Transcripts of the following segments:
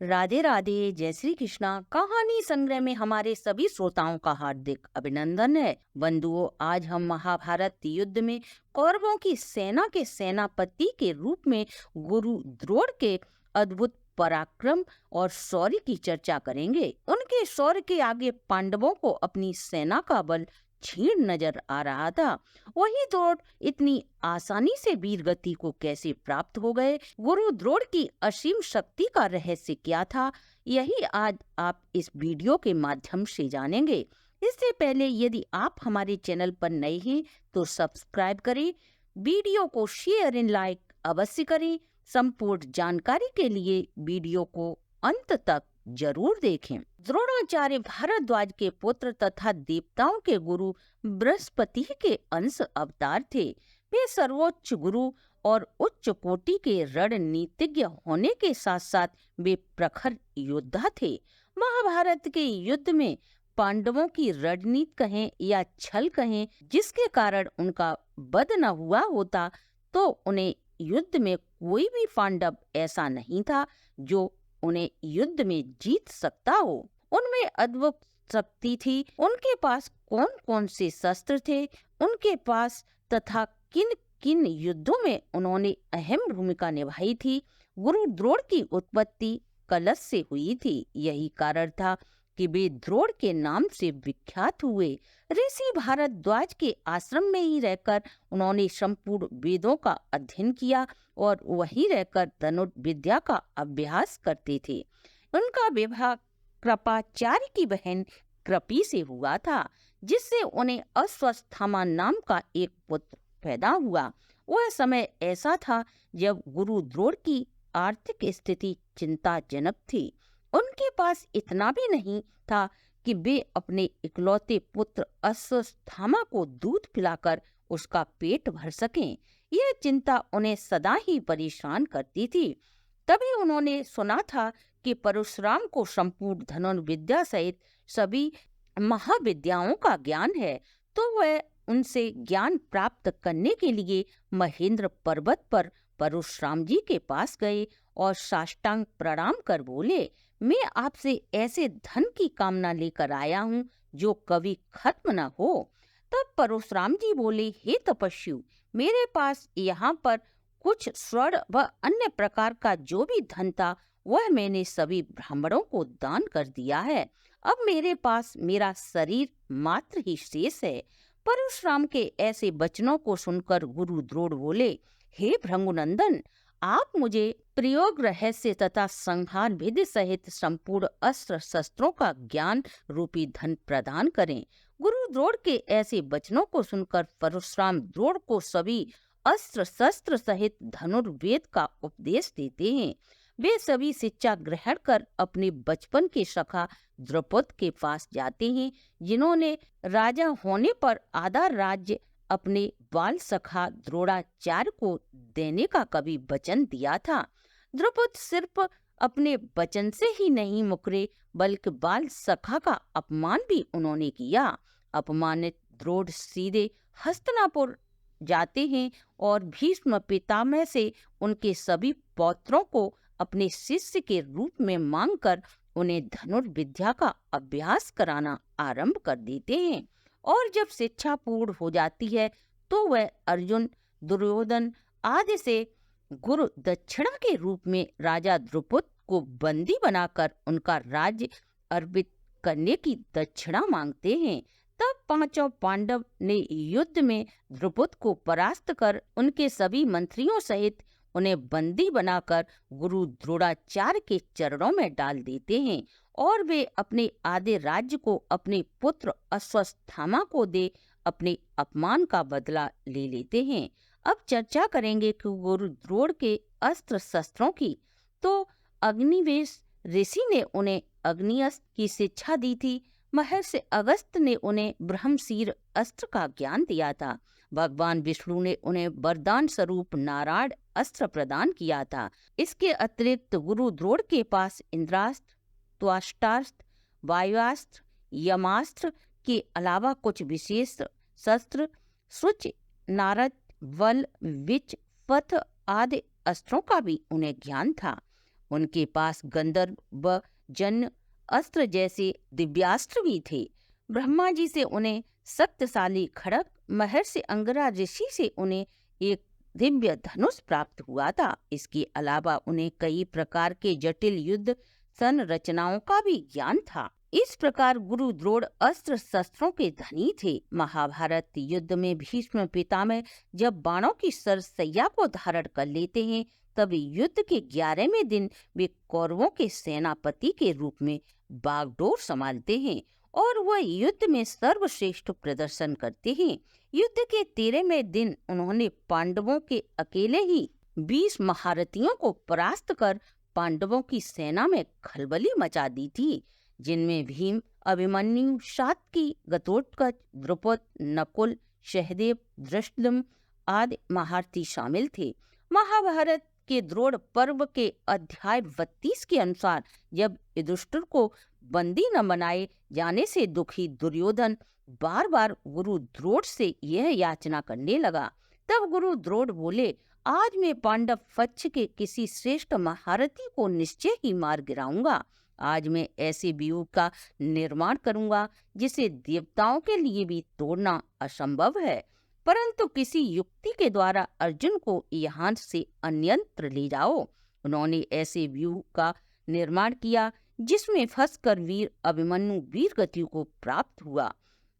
राधे राधे, जय श्री कृष्णा। कहानी संग्रह में हमारे सभी श्रोताओं का हार्दिक अभिनंदन है। बंधुओं, आज हम महाभारत युद्ध में कौरवों की सेना के सेनापति के रूप में गुरु द्रोण के अद्भुत पराक्रम और शौर्य की चर्चा करेंगे। उनके शौर्य के आगे पांडवों को अपनी सेना का बल क्षीण नजर आ रहा था। वही द्रोण इतनी आसानी से वीर गति को कैसे प्राप्त हो गए? गुरु द्रोण की असीम शक्ति का रहस्य क्या था? यही आज आप इस वीडियो के माध्यम से जानेंगे। इससे पहले यदि आप हमारे चैनल पर नए हैं तो सब्सक्राइब करें, वीडियो को शेयर एंड लाइक अवश्य करें। संपूर्ण जानकारी के लिए वीडियो को अंत तक जरूर देखें। द्रोणाचार्य भारद्वाज के पुत्र तथा देवताओं के गुरु बृहस्पति के अंश अवतार थे। वे सर्वोच्च गुरु और उच्च कोटि के रणनीतिज्ञ होने के साथ साथ वे प्रखर योद्धा थे। महाभारत के युद्ध में पांडवों की रणनीति कहें या छल कहें, जिसके कारण उनका वध न हुआ होता तो उन्हें युद्ध में कोई भी पांडव ऐसा नहीं था जो उन्हें युद्ध में जीत सकता हो। उनमें अद्भुत शक्ति थी। उनके पास कौन कौन से शस्त्र थे, उनके पास तथा किन किन युद्धों में उन्होंने अहम भूमिका निभाई थी। गुरु द्रोण की उत्पत्ति कलश से हुई थी। यही कारण था कि वे द्रोण के नाम से विख्यात हुए। ऋषि भारद्वाज के आश्रम में ही रहकर उन्होंने संपूर्ण वेदों का अध्ययन किया और वहीं रहकर धनुर्विद्या का अभ्यास करते थे। उनका विवाह कृपाचार्य की बहन कृपि से हुआ था, जिससे उन्हें अश्वत्थामा नाम का एक पुत्र पैदा हुआ। वह समय ऐसा था जब गुरु द्रोण की आर्थिक स्थिति चिंताजनक थी। उनके पास इतना भी नहीं था कि वे अपने इकलौते पुत्र अश्वत्थामा को दूध पिलाकर उसका पेट भर सकें। यह चिंता उन्हें सदा ही परेशान करती थी। तभी उन्होंने सुना था कि परशुराम को संपूर्ण धनुर्विद्या सहित सभी महाविद्याओं का ज्ञान है, तो वह उनसे ज्ञान प्राप्त करने के लिए महेंद्र पर्वत पर परशुराम जी के पास गए और साष्टांग प्रणाम कर बोले, मैं आपसे ऐसे धन की कामना लेकर आया हूँ जो कभी खत्म न हो। तब परशुराम जी बोले, हे तपस्वी, मेरे पास यहाँ पर कुछ स्वर्ण व अन्य प्रकार का जो भी धन था वह मैंने सभी ब्राह्मणों को दान कर दिया है। अब मेरे पास मेरा शरीर मात्र ही शेष है। परशुराम के ऐसे वचनों को सुनकर गुरु द्रोण बोले, हे भृगुनंदन, आप मुझे प्रयोग रहस्य तथा संहार विधि सहित संपूर्ण अस्त्र शस्त्रों का ज्ञान रूपी धन प्रदान करें। गुरु द्रोण के ऐसे वचनों को सुनकर परशुराम द्रोण को सभी अस्त्र शस्त्र सहित धनुर्वेद का उपदेश देते हैं। वे सभी शिक्षा ग्रहण कर अपने बचपन के सखा द्रुपद के पास जाते हैं, जिन्होंने राजा होने पर आधा राज्य अपने बाल सखा द्रोणाचार्य को देने का कभी वचन दिया था। द्रुपद सिर्फ अपने वचन से ही नहीं मुकरे, बल्कि बाल सखा का अपमान भी उन्होंने किया। अपमानित द्रोण सीधे हस्तिनापुर जाते हैं और भीष्म पितामह से उनके सभी पौत्रों को अपने शिष्य के रूप में मांगकर उन्हें धनुर्विद्या का अभ्यास कराना आरंभ कर देते हैं। और जब शिक्षा पूर्ण हो जाती है तो वह अर्जुन, दुर्योधन आदि से गुरु दक्षिणा के रूप में राजा द्रुपद को बंदी बनाकर उनका राज्य अर्पित करने की दक्षिणा मांगते हैं। तब पांचों पांडव ने युद्ध में द्रुपद को परास्त कर उनके सभी मंत्रियों सहित उन्हें बंदी बनाकर गुरु द्रोणाचार्य के चरणों में डाल देते हैं और वे अपने आधे राज्य को अपने पुत्र अश्वत्थामा को दे अपने अपमान का बदला ले लेते हैं। अब चर्चा करेंगे कि गुरु द्रोण के अस्त्र शस्त्रों की। तो अग्निवेश ऋषि ने उन्हें अग्निअस्त्र की शिक्षा दी थी। महर्षि अगस्त्य ने उन्हें ब्रह्मशीर अस्त्र का ज्ञान दिया था। भगवान विष्णु ने उन्हें वरदान स्वरूप नारायण अस्त्र प्रदान किया था। इसके अतिरिक्त गुरु द्रोण के पास इंद्रास्त्र, त्वष्टास्त्र, वायुस्त्र, यमास्त्र के अलावा कुछ विशेष शस्त्र, शुच, नारद, वल, विच, पथ आदि अस्त्रों का भी उन्हें ज्ञान था। उनके पास गंधर्व जन्य अस्त्र जैसे दिव्यास्त्र भी थे। ब्रह्मा जी से उन्हें शक्तिशाली खड्ग, महर्षि अंगिरा ऋषि से उन्हें एक दिव्य धनुष प्राप्त हुआ था। इसके अलावा उन्हें कई प्रकार के जटिल युद्ध संरचनाओं का भी ज्ञान था। इस प्रकार गुरु द्रोण अस्त्र शस्त्रों के धनी थे। महाभारत युद्ध में भीष्म पितामह जब बाणों की सरसैया को धारण कर लेते हैं, तब युद्ध के 11वें दिन वे कौरवों के सेनापति के रूप में बागडोर संभालते हैं और वह युद्ध में सर्वश्रेष्ठ प्रदर्शन करते हैं। युद्ध के 13वें दिन उन्होंने पांडवों के अकेले ही 20 महारथियों को परास्त कर पांडवों की सेना में खलबली मचा दी थी, जिनमें भीम, अभिमन्यु, सात्यकी, घटोत्कच, द्रुपद, नकुल, सहदेव, धृष्टद्युम्न आदि महारथी शामिल थे। महाभारत के द्रोण पर्व के अध्याय 32 के अनुसार जब युधिष्ठिर को बंदी न बनाए जाने से दुखी दुर्योधन बार बार गुरु द्रोण से यह याचना करने लगा, तब गुरु द्रोण बोले, आज मैं पांडव पक्ष के किसी श्रेष्ठ महारथी को निश्चय ही मार गिराऊंगा। आज मैं ऐसे व्यूह का निर्माण करूंगा जिसे देवताओं के लिए भी तोड़ना असंभव है, परंतु किसी युक्ति के द्वारा अर्जुन को यहाँ से अन्यत्र ले जाओ। उन्होंने ऐसे व्यूह का निर्माण किया जिसमें फंसकर वीर अभिमन्यु वीर गति को प्राप्त हुआ।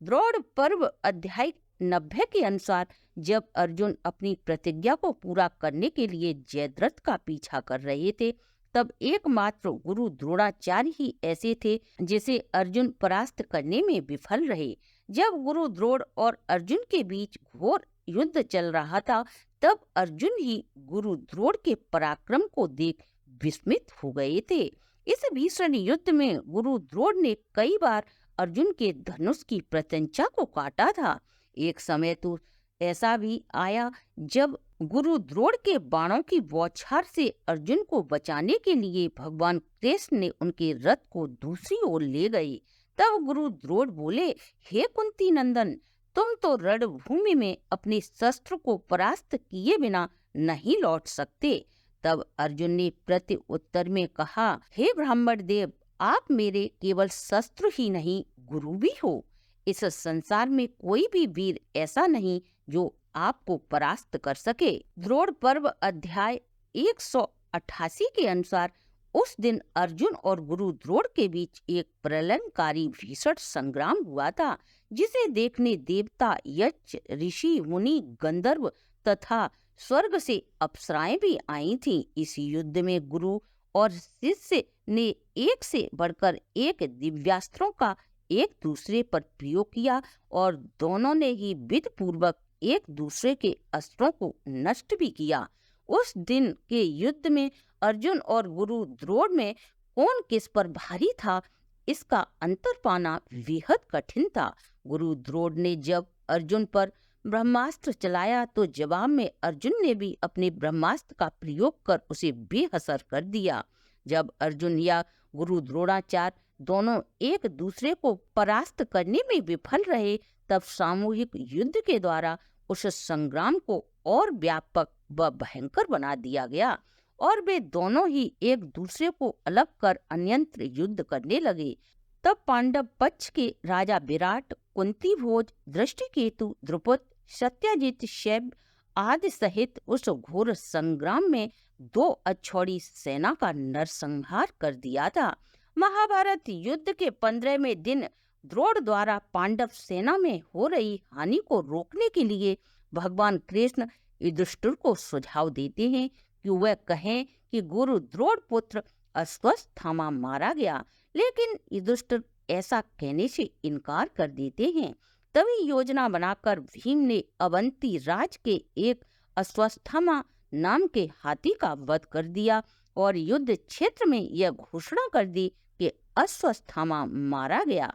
द्रोण पर्व अध्याय 90 के अनुसार जब अर्जुन अपनी प्रतिज्ञा को पूरा करने के लिए जयद्रथ का पीछा कर रहे थे, तब एकमात्र गुरु द्रोणाचार्य ही ऐसे थे जिसे अर्जुन परास्त करने में विफल रहे। जब गुरु द्रोण और अर्जुन के बीच घोर युद्ध चल रहा था, तब अर्जुन ही गुरु द्रोण के पराक्रम को देख विस्मित हो गए थे। इस भीषण युद्ध में गुरु द्रोण ने कई बार अर्जुन के धनुष की प्रत्यंचा को काटा था। एक समय तो ऐसा भी आया जब गुरु द्रोण के बाणों की बौछार से अर्जुन को बचाने के लिए भगवान कृष्ण ने उनके रथ को दूसरी ओर ले गए। तब गुरु द्रोण बोले, हे कुंती नंदन, तुम तो रणभूमि में अपने शस्त्र को परास्त किए बिना नहीं लौट सकते। तब अर्जुन ने प्रति उत्तर में कहा, हे ब्राह्मण देव, आप मेरे केवल शस्त्र ही नहीं गुरु भी हो। इस संसार में कोई भी वीर ऐसा नहीं जो आपको परास्त कर सके। द्रोण पर्व अध्याय 188 के अनुसार उस दिन अर्जुन और गुरु द्रोण के बीच एक प्रलयंकारी भीषण संग्राम हुआ था, जिसे देखने देवता, यक्ष, ऋषि, मुनि, गंधर्व तथा स्वर्ग से अप्सराएं भी आई थीं। इस युद्ध में गुरु और शिष्य ने एक से बढ़कर एक दिव्यास्त्रों का एक दूसरे पर प्रयोग किया और दोनों ने ही विधि पूर्वक एक दूसरे के अस्त्रों को नष्ट भी किया। उस दिन के युद्ध में अर्जुन और गुरु द्रोण में कौन किस पर भारी था, इसका अंतर पाना बेहद कठिन था। गुरु द्रोण ने जब अर्जुन पर ब्रह्मास्त्र चलाया तो जवाब में अर्जुन ने भी अपने ब्रह्मास्त्र का प्रयोग कर उसे बेअसर कर दिया। जब अर्जुन या गुरु द्रोणाचार्य दोनों एक दूसरे को परास्त करने में विफल रहे, तब सामूहिक युद्ध के द्वारा उस संग्राम को और व्यापक व भयंकर बना दिया गया और वे दोनों ही एक दूसरे को अलग कर अन्यत्र युद्ध करने लगे। तब पांडव पक्ष के राजा विराट, कुंती भोज, दृष्टिकेतु, द्रुपद, सत्यजित, शैब आदि सहित उस घोर संग्राम में 2 अक्षौहिणी सेना का नरसंहार कर दिया था। महाभारत युद्ध के 15वें दिन द्रोण द्वारा पांडव सेना में हो रही हानि को रोकने के लिए भगवान कृष्ण युधिष्ठिर को सुझाव देते हैं कि वह कहें कि गुरु द्रोण पुत्र अश्वत्थामा मारा गया, लेकिन युधिष्ठिर ऐसा कहने से इनकार कर देते हैं। तभी योजना बनाकर भीम ने अवंती राज के एक अश्वत्थामा नाम के हाथी का वध कर दिया और युद्ध क्षेत्र में यह घोषणा कर दी कि अश्वत्थामा मारा गया।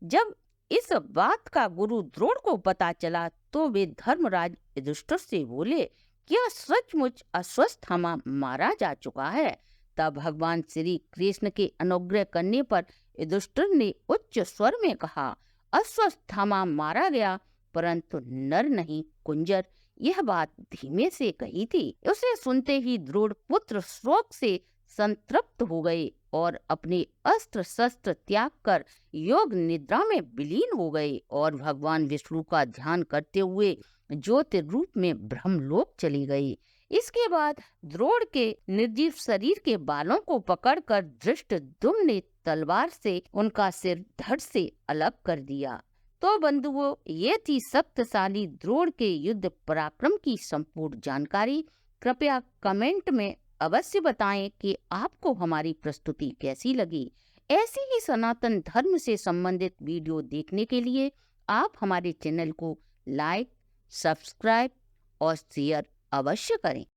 जब इस बात का गुरु द्रोण को पता चला तो वे धर्मराज युधिष्ठिर से बोले, क्या सचमुच अश्वत्थामा मारा जा चुका है? तब भगवान श्री कृष्ण के अनुग्रह करने पर युधिष्ठिर ने उच्च स्वर में कहा, अश्वत्थामा मारा गया, परंतु नर नहीं कुंजर। यह बात धीमे से कही थी। उसे सुनते ही द्रोण पुत्र शोक से संतृप्त हो गए और अपने अस्त्र शस्त्र त्याग कर योग निद्रा में विलीन हो गए और भगवान विष्णु का ध्यान करते हुए ज्योति रूप में ब्रह्मलोक चली गई। इसके बाद द्रोण के निर्जीव शरीर के बालों को पकड़कर धृष्टद्युम्न ने तलवार से उनका सिर धड़ से अलग कर दिया। तो बंधुओं, ये थी शक्तिशाली द्रोण के युद्ध पराक्रम की संपूर्ण जानकारी। कृपया कमेंट में अवश्य बताएं कि आपको हमारी प्रस्तुति कैसी लगी। ऐसी ही सनातन धर्म से संबंधित वीडियो देखने के लिए आप हमारे चैनल को लाइक, सब्सक्राइब और शेयर अवश्य करें।